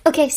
Okay,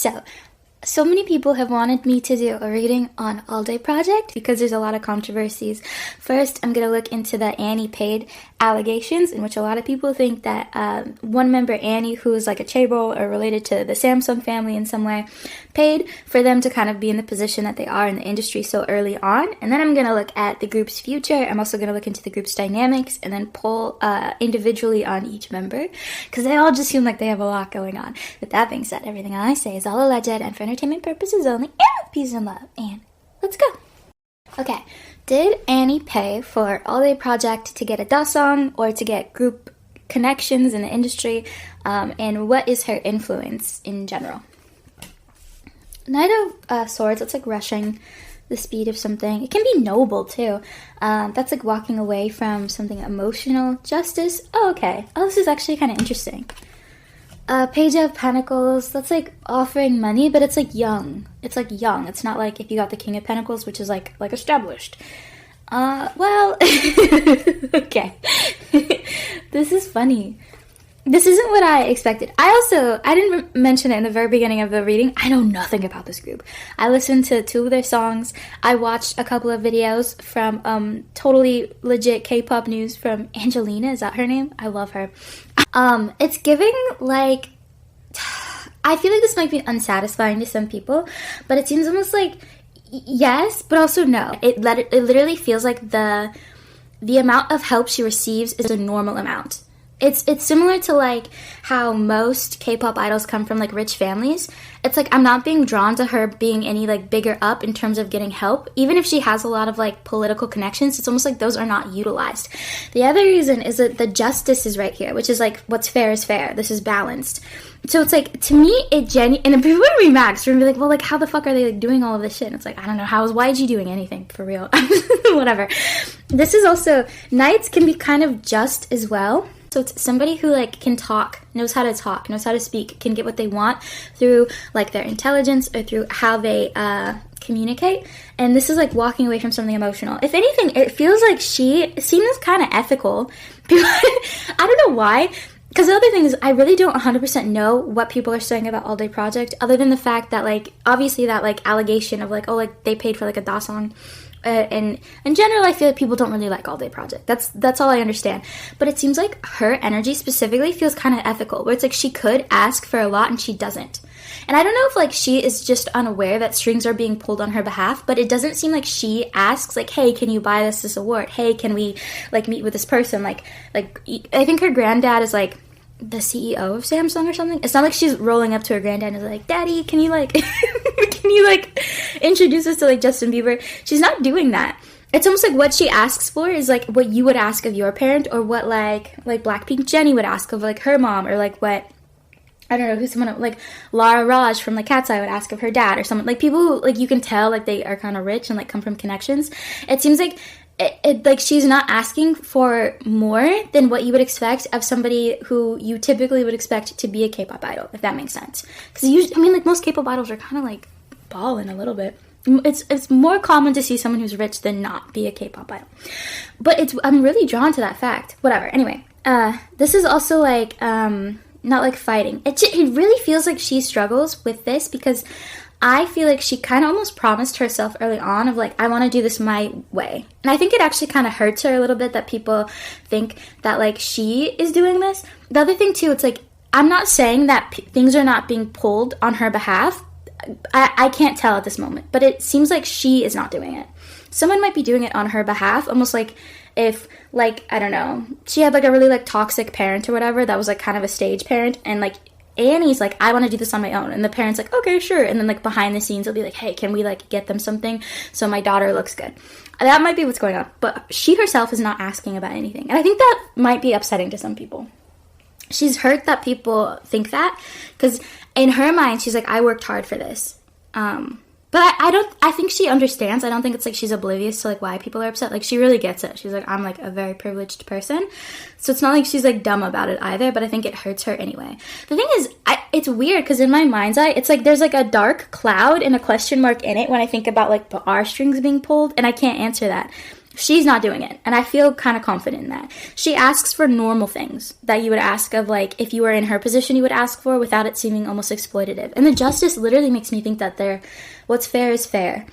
so many people have wanted me to do a reading on ALLDAY Project because there's a lot of controversies. First, I'm going to look into the Annie paid allegations, in which a lot of people think that one member, Annie, who is like a chaebol or related to the Samsung family in some way, paid for them to kind of be in the position that they are in the industry so early on. And then I'm going to look at the group's future. I'm also going to look into the group's dynamics and then pull individually on each member, because they all just seem like they have a lot going on. With that being said, everything I say is all alleged and for entertainment purposes only, and with peace and love. And let's go. Okay, did Annie pay for ALLDAY Project to get a Tarzzan or to get group connections in the industry? And what is her influence in general? Knight of Swords, that's like rushing the speed of something. It can be noble too. That's like walking away from something emotional. Justice. Oh, okay. Oh, this is actually kind of interesting. Page of Pentacles, that's like offering money, but it's like young. It's like young. It's not like if you got the King of Pentacles, which is like established. Well, okay. This is funny. This isn't what I expected. I didn't mention it in the very beginning of the reading. I know nothing about this group. I listened to 2 of their songs. I watched a couple of videos from totally legit K-pop news from Angelina. Is that her name? I love her. It's giving like, I feel like this might be unsatisfying to some people, but it seems almost like yes, but also no. It literally feels like the amount of help she receives is a normal amount. It's similar to like how most K-pop idols come from like rich families. It's like I'm not being drawn to her being any like bigger up in terms of getting help. Even if she has a lot of like political connections, it's almost like those are not utilized. The other reason is that the justice is right here, which is like what's fair is fair. This is balanced. So it's like, to me, and if people would be mad, so we're gonna be like, well, like how the fuck are they like doing all of this shit? And it's like, I don't know, why is you doing anything for real? Whatever. This is also, knights can be kind of just as well. So it's somebody who like can talk, knows how to speak, can get what they want through like their intelligence or through how they communicate. And this is like walking away from something emotional. If anything, it feels like she seems kind of ethical. I don't know why. Because the other thing is, I really don't 100% know what people are saying about ALLDAY Project, other than the fact that like, obviously that like allegation of like, oh, like they paid for like a Tarzzan. And in general, I feel like people don't really like ALLDAY Project. That's all I understand. But it seems like her energy specifically feels kind of ethical, where it's like she could ask for a lot and she doesn't. And I don't know if like she is just unaware that strings are being pulled on her behalf, but it doesn't seem like she asks like, hey, can you buy this award? Hey, can we like meet with this person? Like I think her granddad is like the CEO of Samsung or something. It's not like she's rolling up to her granddad and is like, Daddy, can you like introduce us to like Justin Bieber? She's not doing that. It's almost like what she asks for is like what you would ask of your parent, or what like Blackpink Jennie would ask of like her mom, or like what, I don't know, who's someone like Lara Raj from like Cat's Eye would ask of her dad, or someone like people who like you can tell like they are kind of rich and like come from connections. It seems like it like she's not asking for more than what you would expect of somebody who you typically would expect to be a K-pop idol, if that makes sense. Because usually, I mean, like most K-pop idols are kind of like balling a little bit. It's more common to see someone who's rich than not be a K-pop idol. But I'm really drawn to that fact. Whatever. Anyway, this is also like not like fighting. It really feels like she struggles with this, because I feel like she kind of almost promised herself early on of like, I want to do this my way. And I think it actually kind of hurts her a little bit that people think that like she is doing this. The other thing too, it's like, I'm not saying that things are not being pulled on her behalf. I can't tell at this moment, but it seems like she is not doing it. Someone might be doing it on her behalf, almost like if like, I don't know, she had like a really like toxic parent or whatever that was like kind of a stage parent, and like Annie's like, I want to do this on my own, and the parent's like, okay, sure. And then like behind the scenes, they'll be like, hey, can we like get them something so my daughter looks good? That might be what's going on, but she herself is not asking about anything, and I think that might be upsetting to some people. She's hurt that people think that, because in her mind, she's like, I worked hard for this. But I think she understands. I don't think it's like she's oblivious to like why people are upset. Like she really gets it. She's like, I'm like a very privileged person. So it's not like she's like dumb about it either, but I think it hurts her anyway. The thing is, it's weird because in my mind's eye, it's like there's like a dark cloud and a question mark in it when I think about like the R strings being pulled, and I can't answer that. She's not doing it, and I feel kind of confident in that. She asks for normal things that you would ask of, like, if you were in her position, you would ask for, without it seeming almost exploitative. And the justice literally makes me think that what's fair is fair.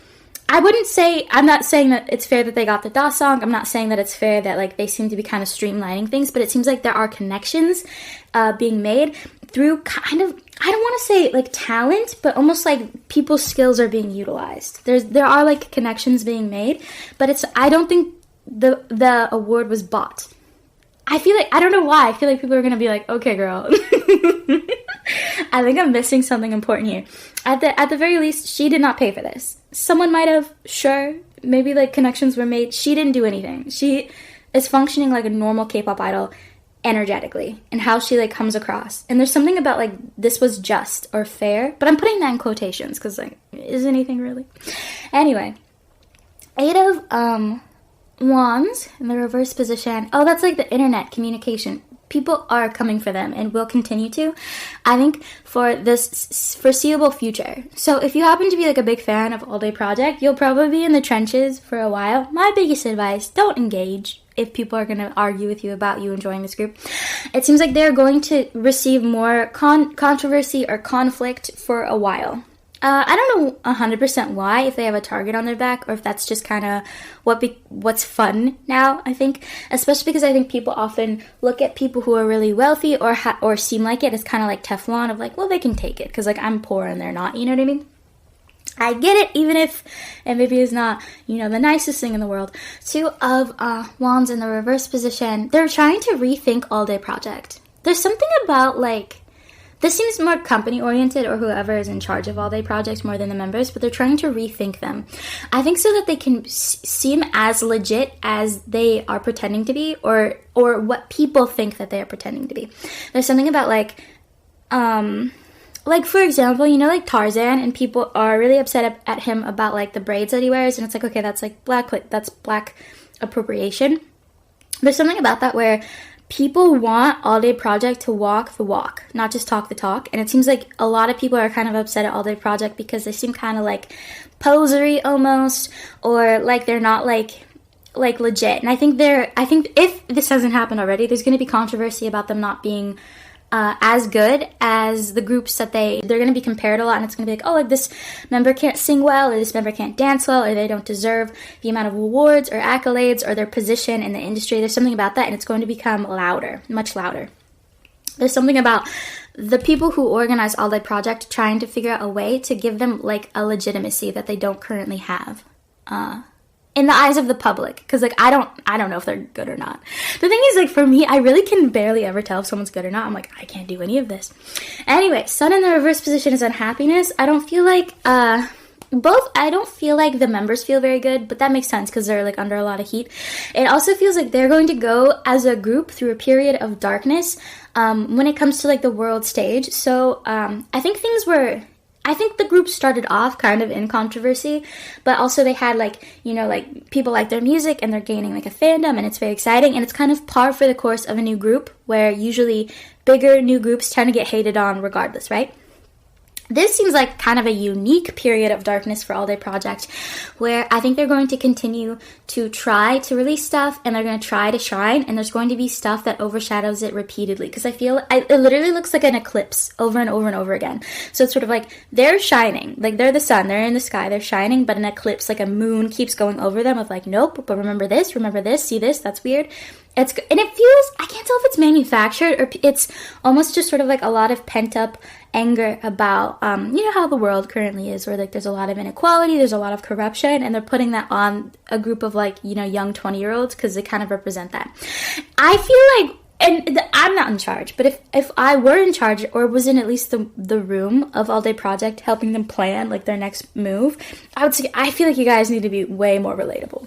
I'm not saying that it's fair that they got the DA song. I'm not saying that it's fair that, like, they seem to be kind of streamlining things, but it seems like there are connections being made through kind of, I don't want to say, like, talent, but almost like people's skills are being utilized. There are, like, connections being made, but I don't think the award was bought. I feel like, I don't know why, I feel like people are going to be like, okay, girl. I think I'm missing something important here. At the very least, she did not pay for this. Someone might have, sure, maybe, like, connections were made. She didn't do anything. She is functioning like a normal K-pop idol energetically, and how she, like, comes across. And there's something about, like, this was just or fair, but I'm putting that in quotations because, like, is anything really? Anyway, 8 of wands in the reverse position. Oh, that's like the internet communication. People are coming for them and will continue to, I think, for this foreseeable future. So if you happen to be, like, a big fan of All Day Project, you'll probably be in the trenches for a while. My biggest advice, don't engage if people are going to argue with you about you enjoying this group. It seems like they're going to receive more controversy or conflict for a while. I don't know 100% why, if they have a target on their back, or if that's just kind of what's fun now, I think. Especially because I think people often look at people who are really wealthy or seem like it as kind of like Teflon, of like, well, they can take it, because, like, I'm poor and they're not, you know what I mean? I get it, even if MEOVV is not, you know, the nicest thing in the world. 2 of wands in the reverse position. They're trying to rethink All Day Project. There's something about, like, this seems more company-oriented, or whoever is in charge of All Day Project, more than the members, but they're trying to rethink them. I think so that they can seem as legit as they are pretending to be, or what people think that they are pretending to be. There's something about, like, for example, you know, like Tarzzan, and people are really upset at him about, like, the braids that he wears, and it's like, okay, that's, like, that's black appropriation. There's something about that where people want All Day Project to walk the walk, not just talk the talk. And it seems like a lot of people are kind of upset at All Day Project because they seem kind of, like, posery almost, or like they're not like legit. And I think if this hasn't happened already, there's going to be controversy about them not being as good as the groups that they're going to be compared a lot, and it's going to be like, oh, like, this member can't sing well, or this member can't dance well, or they don't deserve the amount of awards or accolades or their position in the industry. There's something about that, and it's going to become louder, much louder. There's something about the people who organize All Day Project trying to figure out a way to give them, like, a legitimacy that they don't currently have. In the eyes of the public, because, like, I don't know if they're good or not. The thing is, like, for me, I really can barely ever tell if someone's good or not. I'm like, I can't do any of this. Anyway, sun in the reverse position is unhappiness. I don't feel like I don't feel like the members feel very good, but that makes sense because they're, like, under a lot of heat. It also feels like they're going to go as a group through a period of darkness when it comes to, like, the world stage. So I think the group started off kind of in controversy, but also they had, like, you know, like, people like their music and they're gaining, like, a fandom, and it's very exciting, and it's kind of par for the course of a new group, where usually bigger new groups tend to get hated on regardless, right? This seems like kind of a unique period of darkness for All Day Project, where I think they're going to continue to try to release stuff, and they're going to try to shine, and there's going to be stuff that overshadows it repeatedly, because it literally looks like an eclipse over and over and over again. So it's sort of like they're shining, like they're the sun, they're in the sky, they're shining, but an eclipse, like a moon, keeps going over them of, like, nope, but remember this, see this, that's weird. And it feels, I can't tell if it's manufactured or it's almost just sort of like a lot of pent-up anger about, you know, how the world currently is, where, like, there's a lot of inequality, there's a lot of corruption, and they're putting that on a group of, like, you know, young 20-year-olds because they kind of represent that. I feel like, and I'm not in charge, but if I were in charge, or was in at least the room of All Day Project helping them plan, like, their next move, I would say, I feel like you guys need to be way more relatable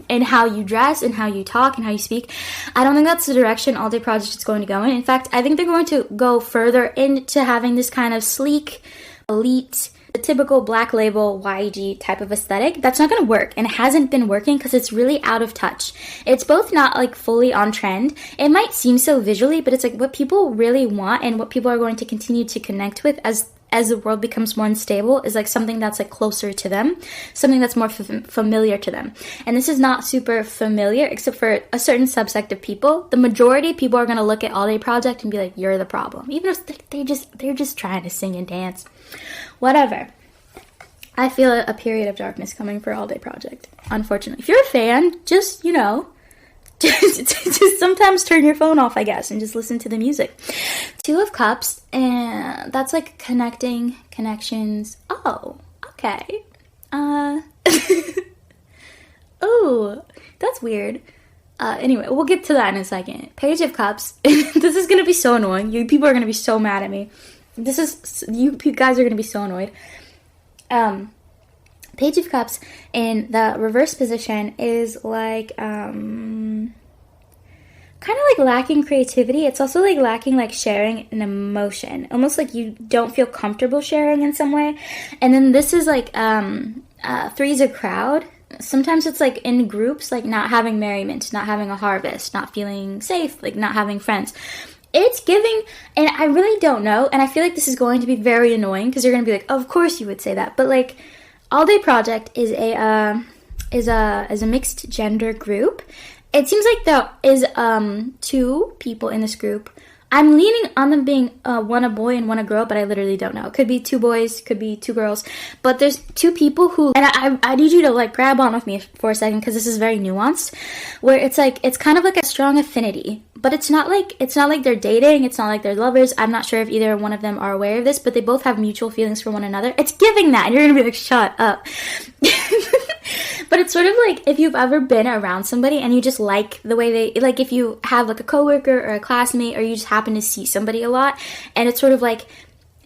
in how you dress and how you talk and how you speak. I don't think that's the direction All Day Project is going to go in. In fact, I think they're going to go further into having this kind of sleek, elite, the typical black label YG type of aesthetic. That's not going to work, and it hasn't been working because it's really out of touch. It's both not, like, fully on trend. It might seem so visually, but it's, like, what people really want and what people are going to continue to connect with as as the world becomes more unstable is like something that's like closer to them, something that's more familiar to them. And this is not super familiar except for a certain subsect of people. The majority of people are going to look at ALLDAY Project and be like, you're the problem, even if they're just trying to sing and dance, whatever. I feel a period of darkness coming for ALLDAY Project, unfortunately. If you're a fan, just, you know, just sometimes turn your phone off, I guess, and just listen to the music. Two of Cups, and that's like connections. Oh, okay. Oh, that's weird. Anyway, we'll get to that in a second. Page of Cups. This is gonna be so annoying. You people are gonna be so mad at me. You guys are gonna be so annoyed. Page of Cups in the reverse position is like kind of like lacking creativity. It's also like lacking like sharing an emotion, almost like you don't feel comfortable sharing in some way. And then this is like three's a crowd. Sometimes it's like in groups, like not having merriment, not having a harvest, not feeling safe, like not having friends. It's giving, and I really don't know, and I feel like this is going to be very annoying because you're going to be like, oh, of course you would say that, but like ALLDAY Project is a mixed gender group. It seems like there is two people in this group. I'm leaning on them being one a boy and one a girl, but I literally don't know. It could be two boys, could be two girls, but there's two people who, and I need you to like grab on with me for a second because this is very nuanced, where it's like, it's kind of like a strong affinity, but it's not like they're dating, it's not like they're lovers. I'm not sure if either one of them are aware of this, but they both have mutual feelings for one another. It's giving that, and you're gonna be like, shut up. But it's sort of like if you've ever been around somebody and you just like the way they, like if you have like a coworker or a classmate or you just happen to see somebody a lot, and it's sort of like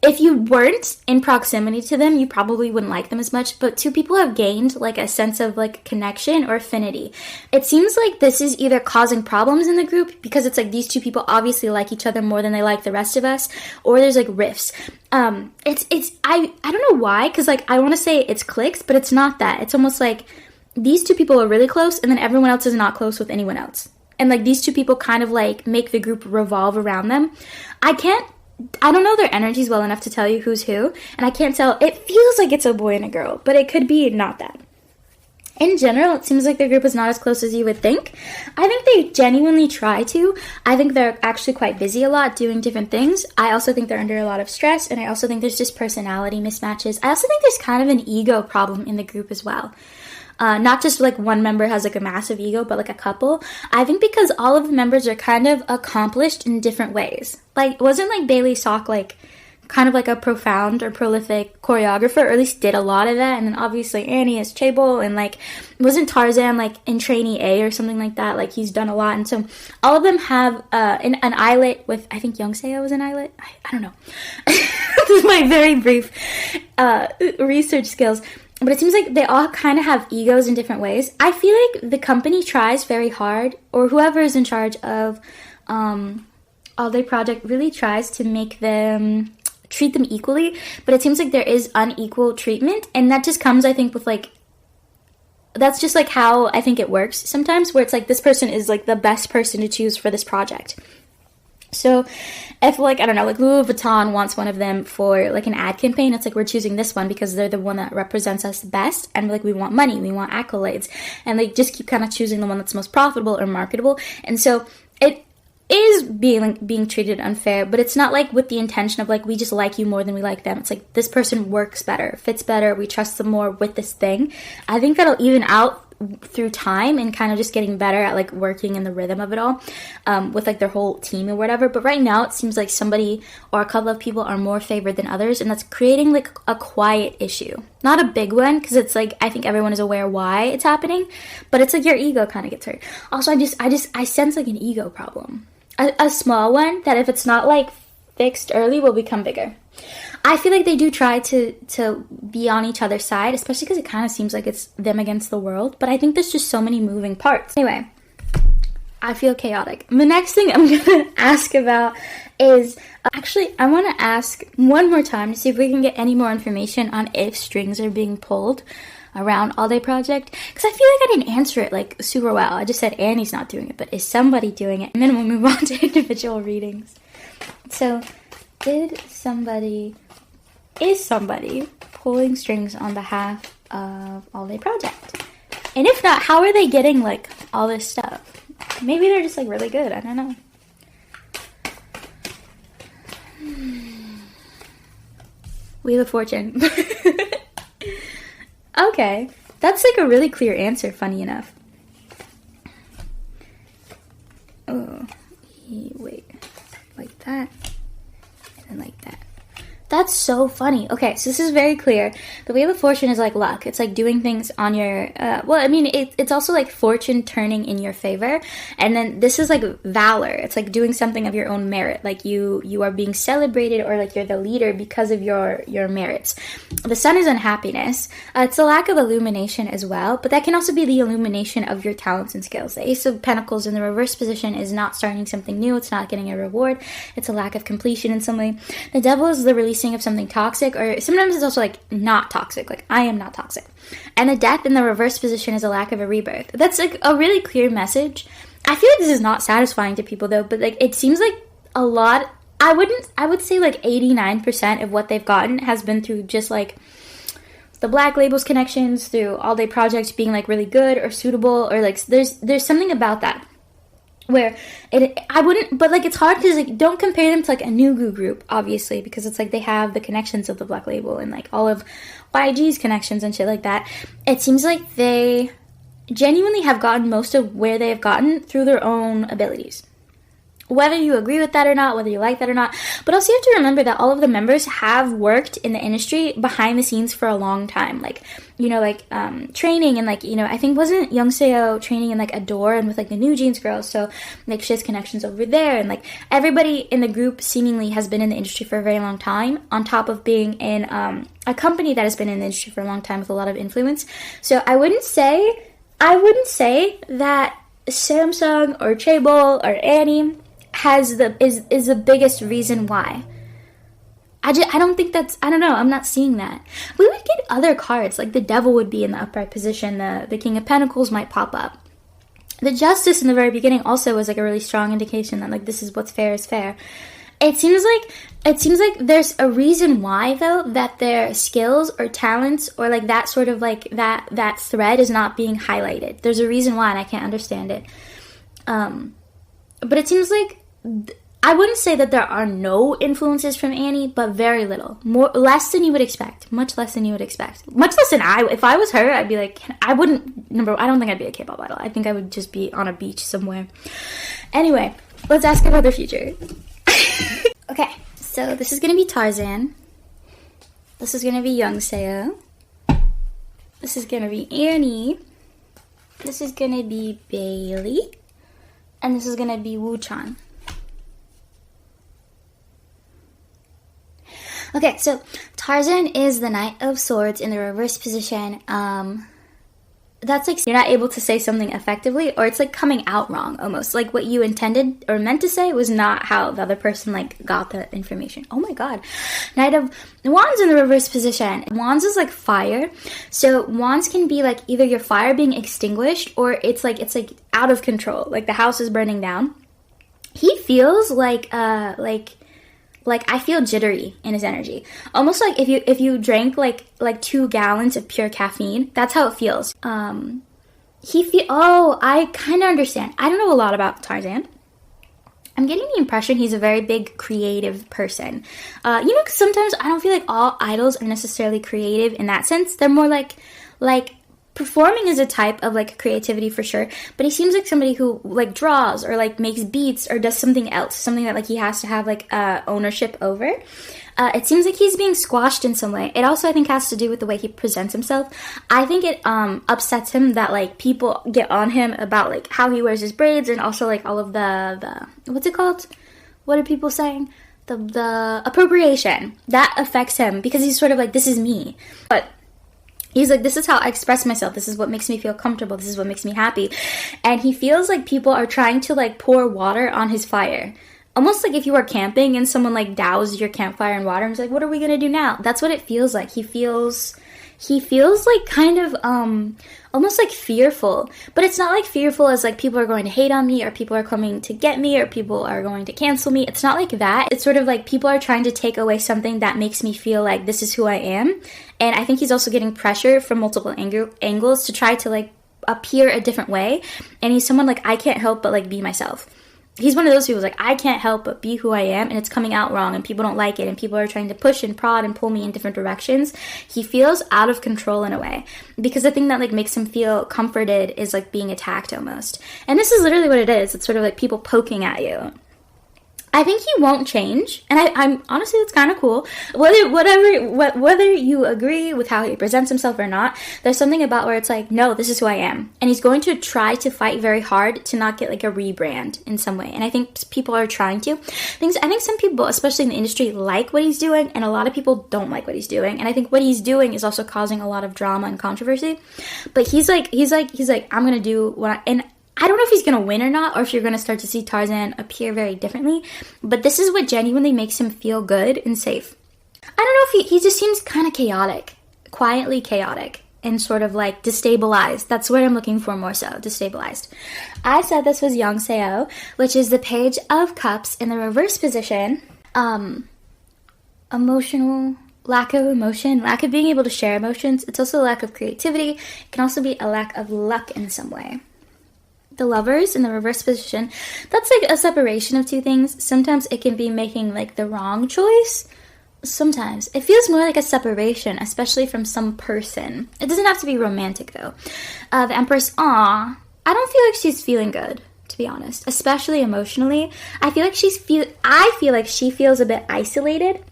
if you weren't in proximity to them, you probably wouldn't like them as much, but two people have gained like a sense of like connection or affinity. It seems like this is either causing problems in the group because it's like these two people obviously like each other more than they like the rest of us, or there's like rifts. I don't know why, because like I want to say it's cliques, but it's not that. It's almost like these two people are really close and then everyone else is not close with anyone else. And like these two people kind of like make the group revolve around them. I don't know their energies well enough to tell you who's who, and I can't tell. It feels like it's a boy and a girl, but it could be not that. In general, it seems like the group is not as close as you would think. I think they genuinely try to. I think they're actually quite busy a lot doing different things. I also think they're under a lot of stress, and I also think there's just personality mismatches. I also think there's kind of an ego problem in the group as well. Not just like one member has like a massive ego, but like a couple. I think because all of the members are kind of accomplished in different ways. Like, wasn't like Bailey Sok like kind of like a profound or prolific choreographer, or at least did a lot of that? And then obviously Annie is 𝘴𝘮, and like wasn't Tarzzan like in trainee A or something like that? Like he's done a lot, and so all of them have an eyelet with, I think Yeongseo was an eyelet. I don't know. This is my very brief research skills. But it seems like they all kind of have egos in different ways. I feel like the company tries very hard, or whoever is in charge of ALLDAY Project really tries to make them, treat them equally. But it seems like there is unequal treatment. And that just comes, I think, with like, that's just like how I think it works sometimes, where it's like this person is like the best person to choose for this project. So if like, I don't know, like Louis Vuitton wants one of them for like an ad campaign, it's like we're choosing this one because they're the one that represents us best, and like we want money, we want accolades, and they just keep kind of choosing the one that's most profitable or marketable. And so it is being treated unfair, but it's not like with the intention of like we just like you more than we like them. It's like this person works better, fits better, we trust them more with this thing. I think that'll even out through time and kind of just getting better at like working in the rhythm of it all with like their whole team or whatever. But right now it seems like somebody or a couple of people are more favored than others, and that's creating like a quiet issue, not a big one, because it's like I think everyone is aware why it's happening, but it's like your ego kind of gets hurt. Also, I sense like an ego problem, a small one that if it's not like fixed early will become bigger. I feel like they do try to be on each other's side, especially because it kind of seems like it's them against the world. But I think there's just so many moving parts. Anyway, I feel chaotic. The next thing I'm going to ask about is, actually, I want to ask one more time to see if we can get any more information on if strings are being pulled around ALLDAY Project. Because I feel like I didn't answer it like super well. I just said Annie's not doing it, but is somebody doing it? And then we'll move on to individual readings. So, did somebody is somebody pulling strings on behalf of ALLDAY Project? And if not, how are they getting like all this stuff? Maybe they're just like really good. I don't know. Wheel of Fortune. Okay, that's like a really clear answer, funny enough. Oh, wait, like that, and then like that. That's so funny. Okay, so this is very clear. The Wheel of Fortune is like luck. It's like doing things on your, well, I mean, it's also like fortune turning in your favor. And then this is like valor. It's like doing something of your own merit. Like you are being celebrated, or like you're the leader because of your merits. The Sun is unhappiness. It's a lack of illumination as well, but that can also be the illumination of your talents and skills. The Ace of Pentacles in the reverse position is not starting something new. It's not getting a reward. It's a lack of completion in some way. The Devil is the release of something toxic, or sometimes it's also like not toxic, like I am not toxic. And the Death in the reverse position is a lack of a rebirth. That's like a really clear message. I feel like this is not satisfying to people though, but like it seems like a lot. I would say like 89% of what they've gotten has been through just like the Black Labels connections, through ALLDAY Project being like really good or suitable, or like there's something about that where I wouldn't, but like it's hard because like don't compare them to like a Nugu group, obviously, because it's like they have the connections of the Black Label and like all of YG's connections and shit like that. It seems like they genuinely have gotten most of where they have gotten through their own abilities. Whether you agree with that or not, whether you like that or not. But also you have to remember that all of the members have worked in the industry behind the scenes for a long time. Like, you know, like training and like, you know, I think wasn't Yeongseo training in like Adore and with like the New Jeans girls. So like she has connections over there. And like everybody in the group seemingly has been in the industry for a very long time, on top of being in a company that has been in the industry for a long time with a lot of influence. So I wouldn't say that Samsung or Chaebol or Annie is the biggest reason why. I don't think that's, I don't know, I'm not seeing that. We would get other cards, like the Devil would be in the upright position, the King of Pentacles might pop up. The Justice in the very beginning also was like a really strong indication that like this is what's fair is fair. It seems like there's a reason why though that their skills or talents or like that sort of like that thread is not being highlighted. There's a reason why, and I can't understand it. But it seems like I wouldn't say that there are no influences from Annie, but very little. Less than you would expect. Much less than you would expect. Much less than if I was her, I'd be like, I don't think I'd be a K-pop idol. I think I would just be on a beach somewhere. Anyway, let's ask about their future. Okay, so this is going to be Tarzzan. This is going to be Yeongseo. This is going to be Annie. This is going to be Bailey. And this is going to be Woochan. Okay, so Tarzzan is the Knight of Swords in the reverse position. That's like you're not able to say something effectively, or it's like coming out wrong almost. Like what you intended or meant to say was not how the other person like got the information. Oh my god. Knight of Wands in the reverse position. Wands is like fire. So wands can be like either your fire being extinguished, or it's like out of control. Like the house is burning down. He feels like I feel jittery in his energy. Almost like if you drank like 2 gallons of pure caffeine, that's how it feels. I kind of understand. I don't know a lot about Tarzzan. I'm getting the impression he's a very big creative person. Because sometimes I don't feel like all idols are necessarily creative in that sense. They're more like performing is a type of like creativity for sure, but he seems like somebody who like draws or like makes beats or does something else, something that like he has to have like ownership over. It seems like he's being squashed in some way. It also I think has to do with the way he presents himself. I think it upsets him that like people get on him about like how he wears his braids, and also like all of the what's it called? What are people saying? The appropriation that affects him, because he's sort of like, this is me, but he's like, this is how I express myself. This is what makes me feel comfortable. This is what makes me happy. And he feels like people are trying to like pour water on his fire. Almost like if you were camping and someone like doused your campfire in water and was like, what are we going to do now? That's what it feels like. He feels he feels like kind of almost like fearful, but it's not like fearful as like people are going to hate on me or people are coming to get me or people are going to cancel me. It's not like that. It's sort of like people are trying to take away something that makes me feel like this is who I am. And I think he's also getting pressure from multiple angles to try to like appear a different way. And he's someone like, I can't help but like be myself. He's one of those people like, I can't help but be who I am, and it's coming out wrong, and people don't like it, and people are trying to push and prod and pull me in different directions. He feels out of control in a way, because the thing that like makes him feel comforted is like being attacked almost. And this is literally what it is. It's sort of like people poking at you. I think he won't change, and I'm honestly, it's kind of cool. Whether you agree with how he presents himself or not, there's something about where it's like, no, this is who I am, and he's going to try to fight very hard to not get like a rebrand in some way. And I think people are trying to. I think some people, especially in the industry, like what he's doing, and a lot of people don't like what he's doing. And I think what he's doing is also causing a lot of drama and controversy. But he's like, I'm gonna do what and I don't know if he's going to win or not, or if you're going to start to see Tarzzan appear very differently, but this is what genuinely makes him feel good and safe. I don't know if he just seems kind of chaotic, quietly chaotic, and sort of like destabilized. That's what I'm looking for more so, destabilized. I said this was Yeongseo, which is the Page of Cups in the reverse position. Emotional, lack of emotion, lack of being able to share emotions. It's also a lack of creativity. It can also be a lack of luck in some way. The Lovers in the reverse position, that's like a separation of two things. Sometimes it can be making like the wrong choice. Sometimes it feels more like a separation, especially from some person. It doesn't have to be romantic though. The Empress, I don't feel like she's feeling good, to be honest, especially emotionally. I feel like she feels a bit isolated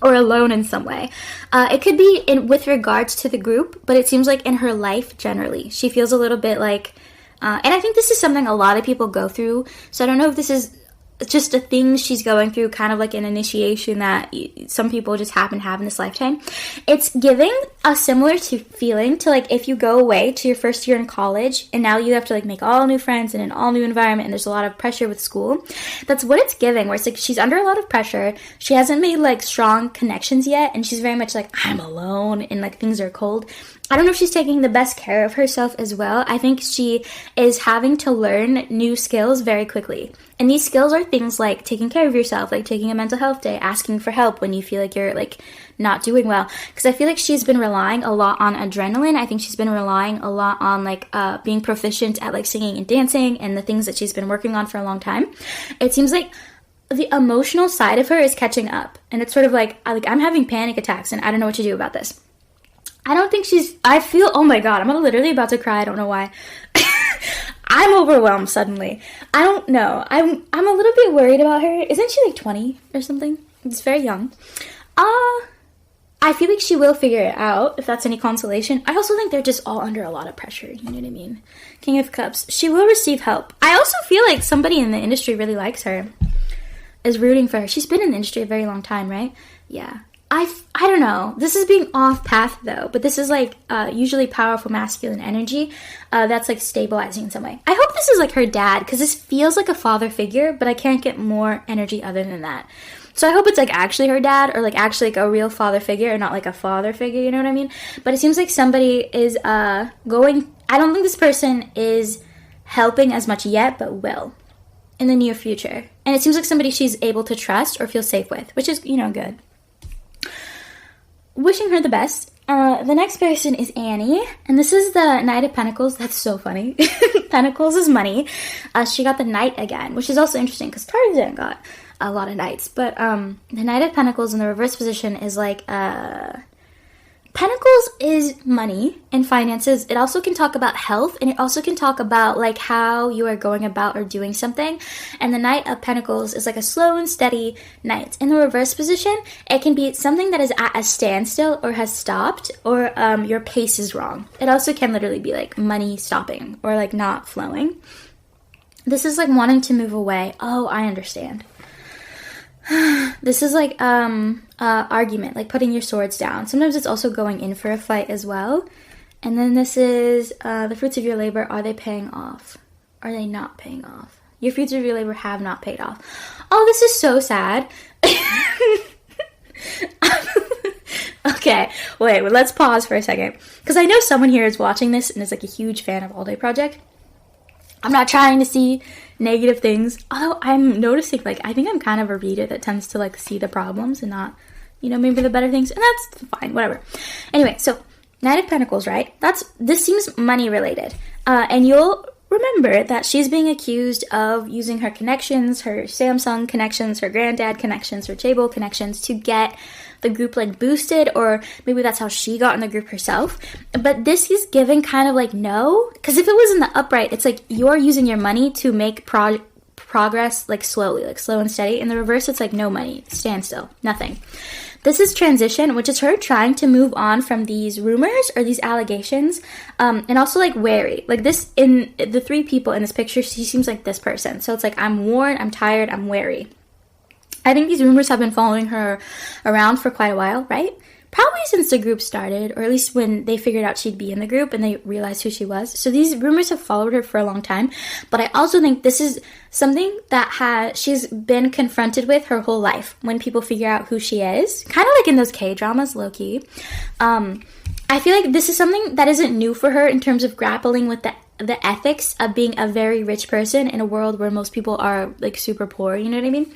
or alone in some way. It could be with regards to the group, but it seems like in her life generally, she feels a little bit like and I think this is something a lot of people go through, so I don't know if this is just a thing she's going through, kind of like an initiation that some people just happen to have in this lifetime. It's giving a similar feeling to like if you go away to your first year in college and now you have to like make all new friends in an all new environment and there's a lot of pressure with school. That's what it's giving, where it's like she's under a lot of pressure. She hasn't made like strong connections yet, and she's very much like, I'm alone and like things are cold. I don't know if she's taking the best care of herself as well. I think she is having to learn new skills very quickly. And these skills are things like taking care of yourself, like taking a mental health day, asking for help when you feel like you're like not doing well. Because I feel like she's been relying a lot on adrenaline. I think she's been relying a lot on like being proficient at like singing and dancing and the things that she's been working on for a long time. It seems like the emotional side of her is catching up. And it's sort of like I'm having panic attacks and I don't know what to do about this. I feel, oh my god, I'm literally about to cry, I don't know why. I'm overwhelmed suddenly. I don't know. I'm a little bit worried about her. Isn't she like 20 or something? It's very young. I feel like she will figure it out, if that's any consolation. I also think they're just all under a lot of pressure, you know what I mean? King of Cups. She will receive help. I also feel like somebody in the industry really likes her, is rooting for her. She's been in the industry a very long time, right? Yeah. I don't know. This is being off path though, but this is like usually powerful masculine energy that's like stabilizing in some way. I hope this is like her dad, because this feels like a father figure, but I can't get more energy other than that. So I hope it's like actually her dad, or like actually like a real father figure and not like a father figure, you know what I mean? But it seems like somebody is going, I don't think this person is helping as much yet, but will in the near future. And it seems like somebody she's able to trust or feel safe with, which is, you know, good. Wishing her the best. The next person is Annie, and this is the Knight of Pentacles. That's so funny. Pentacles is money. She got the Knight again, which is also interesting because Tarzzan got a lot of Knights. But the Knight of Pentacles in the reverse position is like Pentacles is money and finances. It also can talk about health, and it also can talk about like how you are going about or doing something. And the Knight of Pentacles is like a slow and steady knight. In the reverse position, it can be something that is at a standstill or has stopped, or your pace is wrong. It also can literally be like money stopping or like not flowing. This is like wanting to move away. Oh, I understand. This is like argument, like putting your swords down. Sometimes it's also going in for a fight as well. And then this is the fruits of your labor. Are they paying off? Are they not paying off? Your fruits of your labor have not paid off. Oh, this is so sad. Okay, Wait, let's pause for a second. Because I know someone here is watching this and is like a huge fan of ALLDAY Project. I'm not trying to see negative things. Although I'm noticing, like, I think I'm kind of a reader that tends to, like, see the problems and not, you know, maybe the better things. And that's fine, whatever. Anyway, so Knight of Pentacles, right? This seems money related. And you'll remember that she's being accused of using her connections, her Samsung connections, her granddad connections, her Chaebol connections to get the group like boosted, or maybe that's how she got in the group herself. But this is giving kind of like no, because if it was in the upright, it's like you're using your money to make progress like slowly, like slow and steady. In the reverse, it's like no money, standstill, nothing. This is transition, which is her trying to move on from these rumors or these allegations, and also like wary. Like this, in the three people in this picture, she seems like this person. So it's like, I'm worn, I'm tired, I'm wary. I think these rumors have been following her around for quite a while, right? Probably since the group started, or at least when they figured out she'd be in the group and they realized who she was. So these rumors have followed her for a long time. But I also think this is something that she's been confronted with her whole life when people figure out who she is. Kind of like in those K-dramas, low-key. I feel like this is something that isn't new for her in terms of grappling with the ethics of being a very rich person in a world where most people are like super poor, you know what I mean?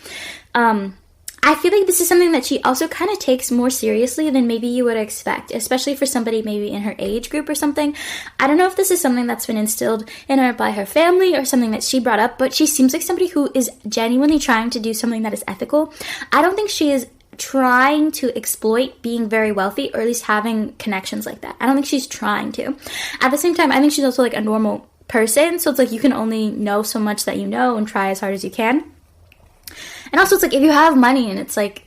I feel like this is something that she also kind of takes more seriously than maybe you would expect, especially for somebody maybe in her age group or something. I don't know if this is something that's been instilled in her by her family or something that she brought up, but she seems like somebody who is genuinely trying to do something that is ethical. I don't think she is trying to exploit being very wealthy, or at least having connections like that. I don't think she's trying to. At the same time, I think she's also like a normal person, so it's like you can only know so much that you know and try as hard as you can. And also, it's like, if you have money and it's like,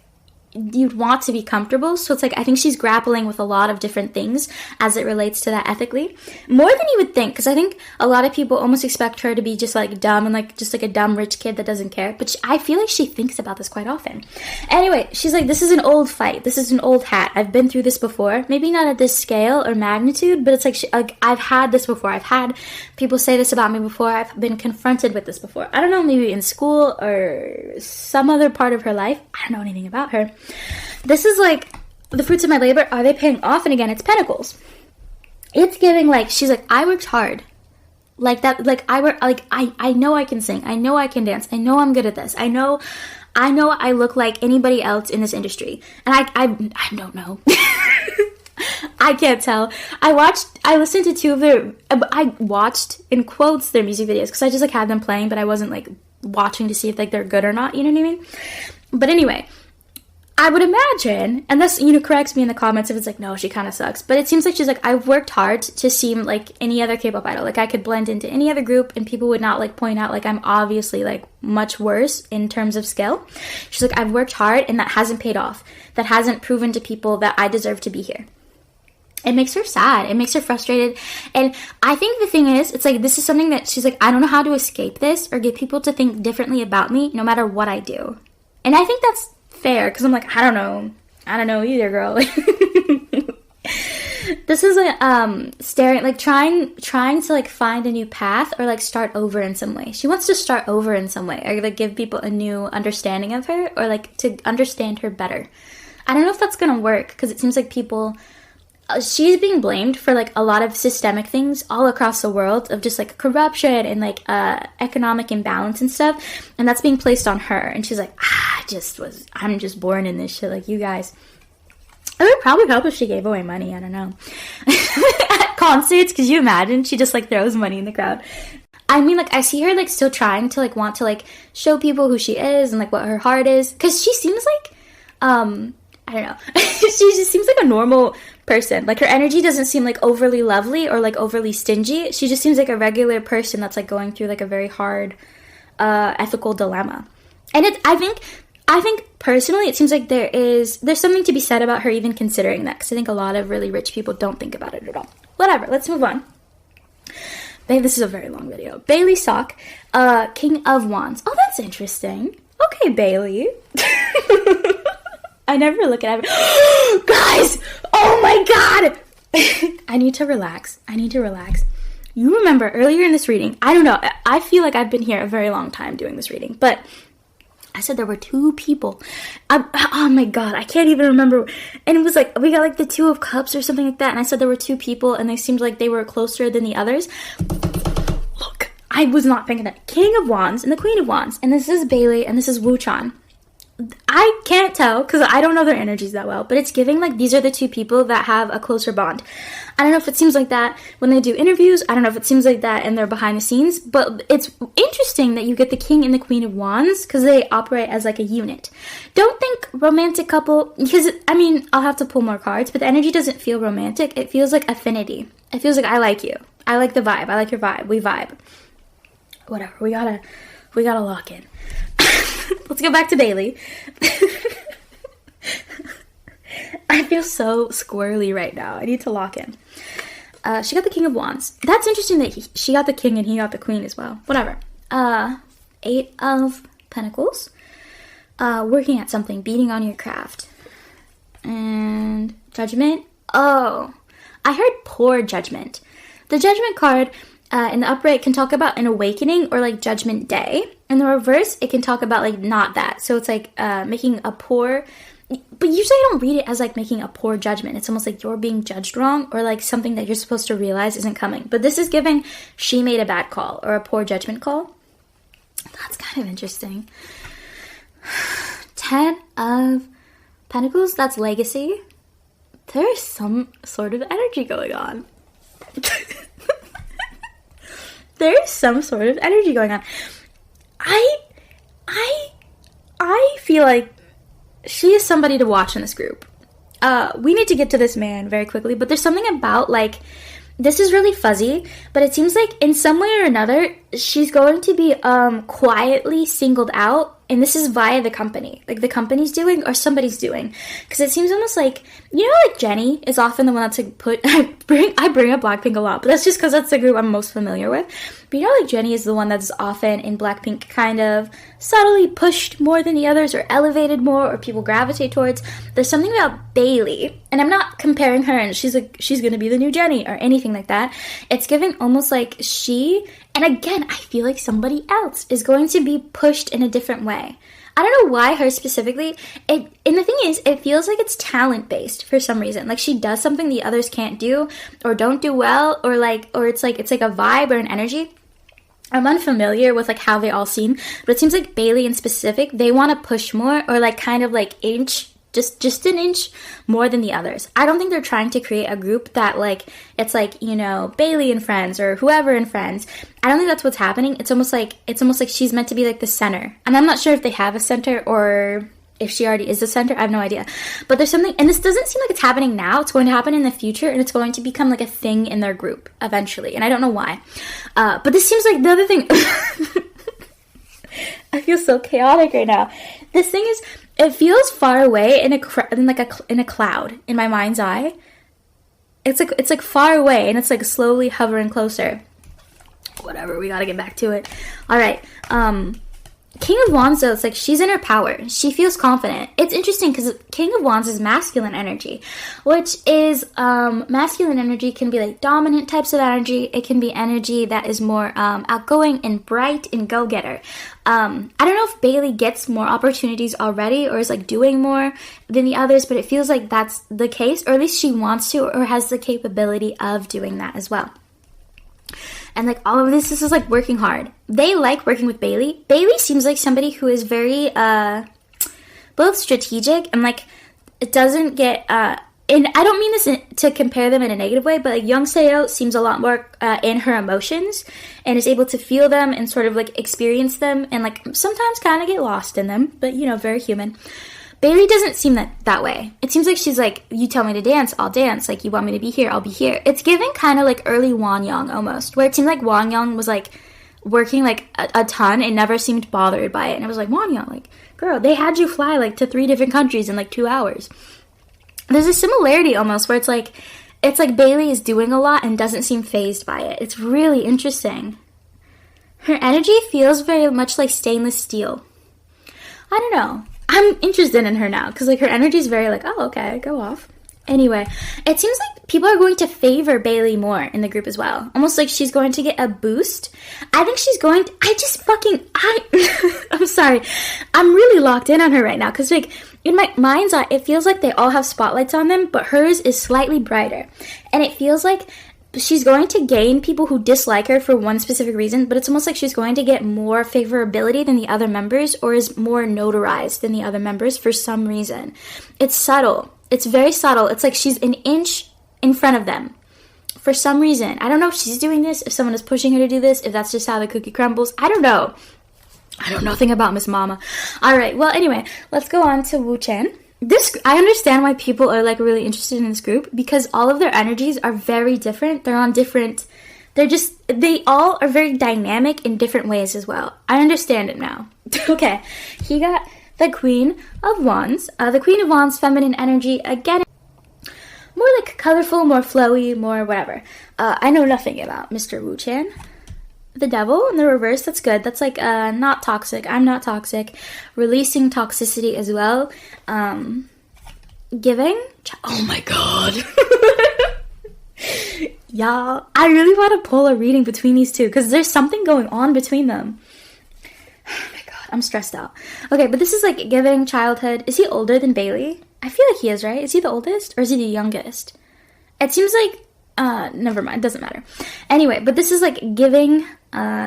you'd want to be comfortable. So it's like, I think she's grappling with a lot of different things as it relates to that ethically. More than you would think, because I think a lot of people almost expect her to be just like dumb and like just like a dumb rich kid that doesn't care. But I feel like she thinks about this quite often. Anyway, she's like, this is an old fight. This is an old hat. I've been through this before. Maybe not at this scale or magnitude, but it's like, I've had this before. I've had people say this about me before. I've been confronted with this before. I don't know, maybe in school or some other part of her life. I don't know anything about her. This is like, the fruits of my labor, are they paying off? And again, it's Pentacles. It's giving like, she's like, I worked hard. Like that, like I know I can sing. I know I can dance. I know I'm good at this. I know I look like anybody else in this industry. And I don't know. I can't tell. I listened to two of their, I watched, in quotes, their music videos, because I just like had them playing, but I wasn't like watching to see if like they're good or not, you know what I mean? But anyway, I would imagine, and this, you know, corrects me in the comments if it's like, no, she kind of sucks. But it seems like she's like, I've worked hard to seem like any other K-pop idol. Like, I could blend into any other group and people would not, like, point out, like, I'm obviously, like, much worse in terms of skill. She's like, I've worked hard and that hasn't paid off. That hasn't proven to people that I deserve to be here. It makes her sad. It makes her frustrated. And I think the thing is, it's like, this is something that she's like, I don't know how to escape this or get people to think differently about me no matter what I do. And I think that's fair, because I'm like, I don't know either, girl. This is a staring, like trying to like find a new path or like start over in some way. She wants to start over in some way, or like give people a new understanding of her, or like to understand her better. I don't know if that's gonna work, because it seems like people, she's being blamed for like a lot of systemic things all across the world, of just like corruption and like economic imbalance and stuff, and that's being placed on her. And she's like, I'm just born in this shit like you guys. It would probably help if she gave away money, I don't know. At concerts, could you imagine? She just like throws money in the crowd. I mean, like, I see her like still trying to like want to like show people who she is and like what her heart is, because she seems like I don't know. She just seems like a normal person. Like, her energy doesn't seem like overly lovely or like overly stingy. She just seems like a regular person that's like going through like a very hard ethical dilemma. And I think personally, it seems like there's something to be said about her even considering that, because I think a lot of really rich people don't think about it at all. Whatever, let's move on. This is a very long video. Bailey Sock, King of Wands. Oh, that's interesting. Okay, Bailey. I never look at it. Guys! Oh my god! I need to relax. You remember earlier in this reading, I don't know, I feel like I've been here a very long time doing this reading, but I said there were two people. Oh my god, I can't even remember. And it was like, we got like the Two of Cups or something like that. And I said there were two people and they seemed like they were closer than the others. Look, I was not thinking that. King of Wands and the Queen of Wands. And this is Bailey and this is Woochan. I can't tell because I don't know their energies that well, but it's giving like these are the two people that have a closer bond. I don't know if it seems like that when they do interviews. I don't know if it seems like that and they're behind the scenes, but it's interesting that you get the King and the Queen of Wands because they operate as like a unit. Don't think romantic couple because, I mean, I'll have to pull more cards, but the energy doesn't feel romantic. It feels like affinity. It feels like I like you. I like the vibe. I like your vibe. We vibe. Whatever. We gotta lock in. Let's go back to Bailey. I feel so squirrely right now. I need to lock in. She got the King of Wands. That's interesting that she got the King and he got the Queen as well. Whatever. Eight of Pentacles. Working at something. Beating on your craft. And Judgment. Oh. I heard poor judgment. The Judgment card in the upright can talk about an awakening or like Judgment Day. In the reverse, it can talk about like not that. So it's like making a poor, but usually I don't read it as like making a poor judgment. It's almost like you're being judged wrong or like something that you're supposed to realize isn't coming. But this is giving she made a bad call or a poor judgment call. That's kind of interesting. 10 of Pentacles, that's legacy. There's some sort of energy going on. There's some sort of energy going on. I feel like she is somebody to watch in this group. We need to get to this man very quickly, but there's something about, like, this is really fuzzy, but it seems like in some way or another, she's going to be quietly singled out, and this is via the company. Like, the company's doing, or somebody's doing. Because it seems almost like, you know, like Jennie is often the one that's like I bring up Blackpink a lot, but that's just because that's the group I'm most familiar with. But you know, like Jennie is the one that's often in Blackpink kind of subtly pushed more than the others, or elevated more, or people gravitate towards. There's something about Bailey, and I'm not comparing her and she's gonna be the new Jennie or anything like that. It's giving almost like she, and again, I feel like somebody else is going to be pushed in a different way. I don't know why her specifically. And the thing is, it feels like it's talent-based for some reason. Like, she does something the others can't do, or don't do well, or it's like a vibe or an energy. I'm unfamiliar with, like, how they all seem, but it seems like Bailey in specific, they want to push more, or, like, kind of, like, inch, just an inch more than the others. I don't think they're trying to create a group that, like, it's like, you know, Bailey and friends, or whoever and friends. I don't think that's what's happening. It's almost like she's meant to be, like, the center. And I'm not sure if they have a center, or if she already is the center. I have no idea. But there's something, and this doesn't seem like it's happening now. It's going to happen in the future, and it's going to become, like, a thing in their group eventually. And I don't know why. But this seems like the other thing. I feel so chaotic right now. This thing is, it feels far away in a cloud in my mind's eye. It's like far away, and it's like slowly hovering closer. Whatever, we gotta get back to it. All right. King of Wands, though, it's like she's in her power. She feels confident. It's interesting because King of Wands is masculine energy, which is, masculine energy can be like dominant types of energy. It can be energy that is more outgoing and bright and go-getter. I don't know if Bailey gets more opportunities already or is like doing more than the others, but it feels like that's the case, or at least she wants to or has the capability of doing that as well. And, like, all of this is like working hard. They like working with Bailey. Bailey seems like somebody who is very, both strategic and, like, it doesn't get, and I don't mean this to compare them in a negative way, but, like, Yeongseo seems a lot more in her emotions and is able to feel them and sort of, like, experience them and, like, sometimes kind of get lost in them, but, you know, very human. Bailey doesn't seem that way. It seems like she's like, you tell me to dance, I'll dance. Like, you want me to be here, I'll be here. It's giving kind of like early Wonyoung almost, where it seemed like Wonyoung was like working like a ton and never seemed bothered by it. And I was like, Wonyoung, like, girl, they had you fly like to 3 different countries in like 2 hours. There's a similarity almost where it's like Bailey is doing a lot and doesn't seem fazed by it. It's really interesting. Her energy feels very much like stainless steel. I don't know. I'm interested in her now because, like, her energy is very like, oh, okay, go off. Anyway, it seems like people are going to favor Bailey more in the group as well. Almost like she's going to get a boost. I think she's going to, I'm sorry. I'm really locked in on her right now. Because, like, in my mind's eye, it feels like they all have spotlights on them, but hers is slightly brighter. And it feels like she's going to gain people who dislike her for one specific reason, but it's almost like she's going to get more favorability than the other members, or is more notarized than the other members for some reason. It's subtle. It's very subtle. It's like she's an inch in front of them for some reason. I don't know if she's doing this, if someone is pushing her to do this, if that's just how the cookie crumbles. I don't know. I don't know nothing about Miss Mama. All right. Well, anyway, let's go on to Woochan. I understand why people are like really interested in this group, because all of their energies are very different. They all are very dynamic in different ways as well. I understand it now. Okay. He got the Queen of Wands. The Queen of Wands, feminine energy, again, more like colorful, more flowy, more whatever. I know nothing about Mr. Woochan. The Devil in the reverse, that's good. That's like not toxic. I'm not toxic. Releasing toxicity as well. Giving. Oh my god. Y'all, I really want to pull a reading between these two, because there's something going on between them. I'm stressed out. Okay, but this is like giving, childhood. Is he older than Bailey? I feel like he is, right? Is he the oldest or is he the youngest? It seems like, never mind, doesn't matter. Anyway, but this is like giving,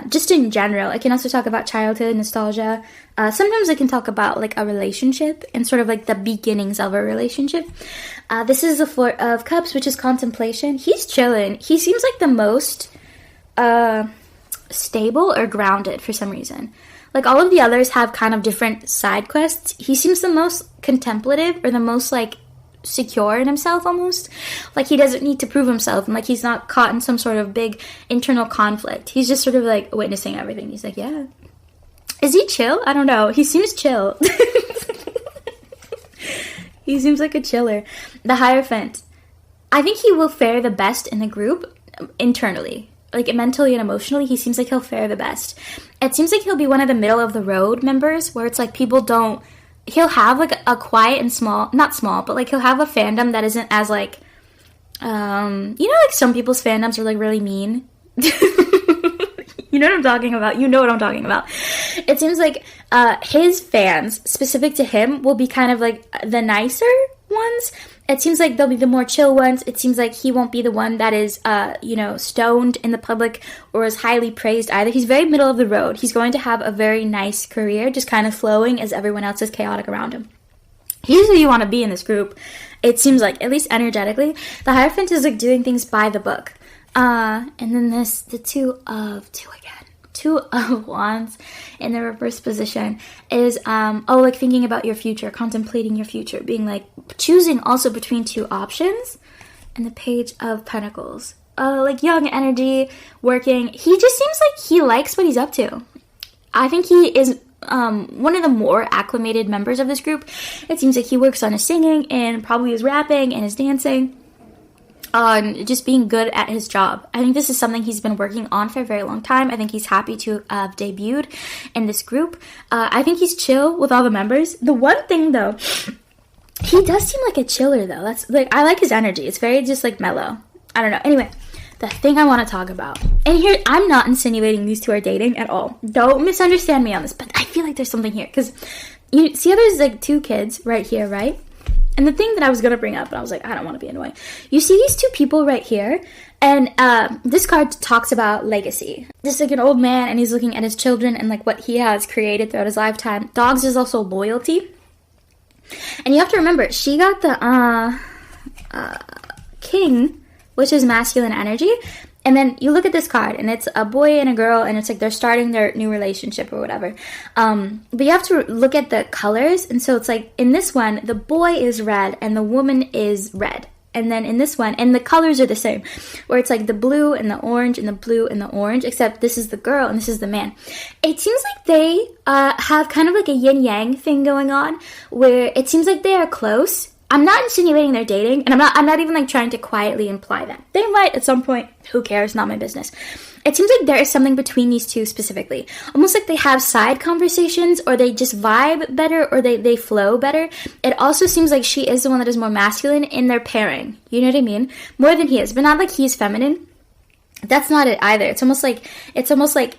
just in general. I can also talk about childhood, nostalgia. Sometimes I can talk about like a relationship and sort of like the beginnings of a relationship. This is the Four of Cups, which is contemplation. He's chilling. He seems like the most, stable or grounded for some reason. Like, all of the others have kind of different side quests. He seems the most contemplative, or the most, like, secure in himself, almost. Like, he doesn't need to prove himself, and, like, he's not caught in some sort of big internal conflict. He's just sort of, like, witnessing everything. He's like, yeah. Is he chill? I don't know. He seems chill. He seems like a chiller. The Hierophant. I think he will fare the best in the group internally. Like, mentally and emotionally, he seems like he'll fare the best. It seems like he'll be one of the middle-of-the-road members, where it's like people don't... He'll have, like, a quiet and small... Not small, but, like, he'll have a fandom that isn't as, like... you know, like, some people's fandoms are, like, really mean? You know what I'm talking about. You know what I'm talking about. It seems like his fans, specific to him, will be kind of, like, the nicer ones. It seems like they'll be the more chill ones. It seems like he won't be the one that is, you know, stoned in the public or is highly praised either. He's very middle of the road. He's going to have a very nice career, just kind of flowing as everyone else is chaotic around him. He's who you want to be in this group. It seems like, at least energetically. The Hierophant is, like, doing things by the book. And then the Two of Wands in the reverse position is, like, thinking about your future, contemplating your future, being, like, choosing also between two options. And the Page of Pentacles. Like, young energy, working. He just seems like he likes what he's up to. I think he is one of the more acclimated members of this group. It seems like he works on his singing and probably his rapping and his dancing. On just being good at his job. I think this is something he's been working on for a very long time. I think he's happy to have debuted in this group. I think he's chill with all the members. The one thing, though, he does seem like a chiller, though. That's like, I like his energy. It's very just, like, mellow. I don't know. Anyway, the thing I want to talk about. And here, I'm not insinuating these two are dating at all. Don't misunderstand me on this, but I feel like there's something here. Because you see how there's, like, two kids right here, right? And the thing that I was going to bring up, and I was like, I don't want to be annoying. You see these two people right here? And this card talks about legacy. This is like an old man, and he's looking at his children and like what he has created throughout his lifetime. Dogs is also loyalty. And you have to remember, she got the King, which is masculine energy. And then you look at this card, and it's a boy and a girl, and it's like they're starting their new relationship or whatever. But you have to look at the colors, and so it's like, in this one, the boy is red, and the woman is red. And then in this one, and the colors are the same, where it's like the blue and the orange and the blue and the orange, except this is the girl and this is the man. It seems like they have kind of like a yin-yang thing going on, where it seems like they are close, I'm not insinuating they're dating, and I'm not even like trying to quietly imply that. They might at some point. Who cares? Not my business. It seems like there is something between these two specifically. Almost like they have side conversations, or they just vibe better, or they flow better. It also seems like she is the one that is more masculine in their pairing. You know what I mean? More than he is, but not like he's feminine. That's not it either. It's almost like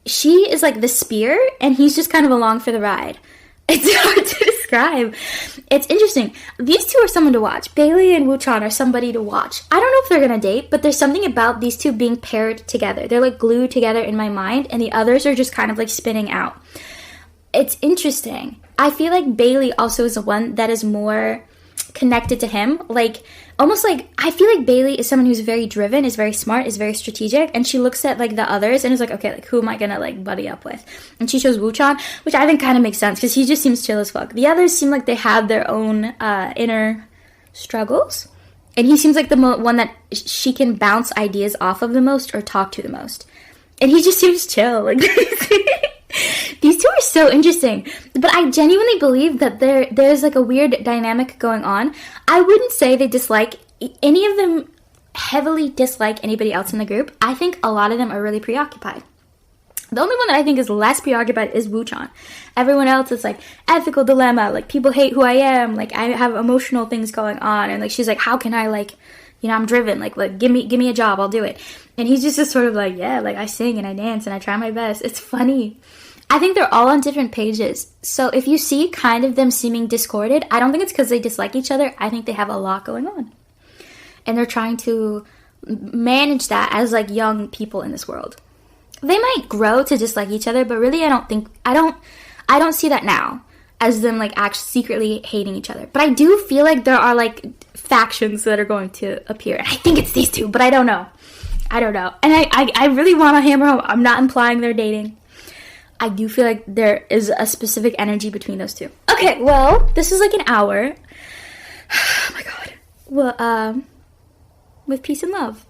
she is like the spear, and he's just kind of along for the ride. It's hard to describe. It's interesting. These two are someone to watch. Bailey and Woochan are somebody to watch. I don't know if they're gonna date, but there's something about these two being paired together. They're like glued together in my mind, and the others are just kind of like spinning out. It's interesting. I feel like Bailey also is the one that is more connected to him. Like, almost like, I feel like Bailey is someone who's very driven, is very smart, is very strategic, and she looks at like the others and is like, okay, like who am I gonna like buddy up with? And she chose Woochan, which I think kind of makes sense because he just seems chill as fuck. The others seem like they have their own inner struggles, and he seems like the one that she can bounce ideas off of the most or talk to the most, and he just seems chill. Like these two are so interesting, but I genuinely believe that there's like a weird dynamic going on. I wouldn't say they dislike, any of them heavily dislike anybody else in the group. I think a lot of them are really preoccupied. The only one that I think is less preoccupied is Woochan. Everyone else is like, ethical dilemma, like people hate who I am, like I have emotional things going on, and like she's like, how can I like, you know, I'm driven, like give me a job, I'll do it. And he's just sort of like, yeah, like I sing and I dance and I try my best. It's funny. I think they're all on different pages. So if you see kind of them seeming discorded, I don't think it's because they dislike each other. I think they have a lot going on. And they're trying to manage that as like young people in this world. They might grow to dislike each other, but really I don't see that now as them like actually secretly hating each other. But I do feel like there are like factions that are going to appear. And I think it's these two, but I don't know. And I really want to hammer home. I'm not implying they're dating. I do feel like there is a specific energy between those two. Okay, well, this is like an hour. Oh my god. Well, with peace and love.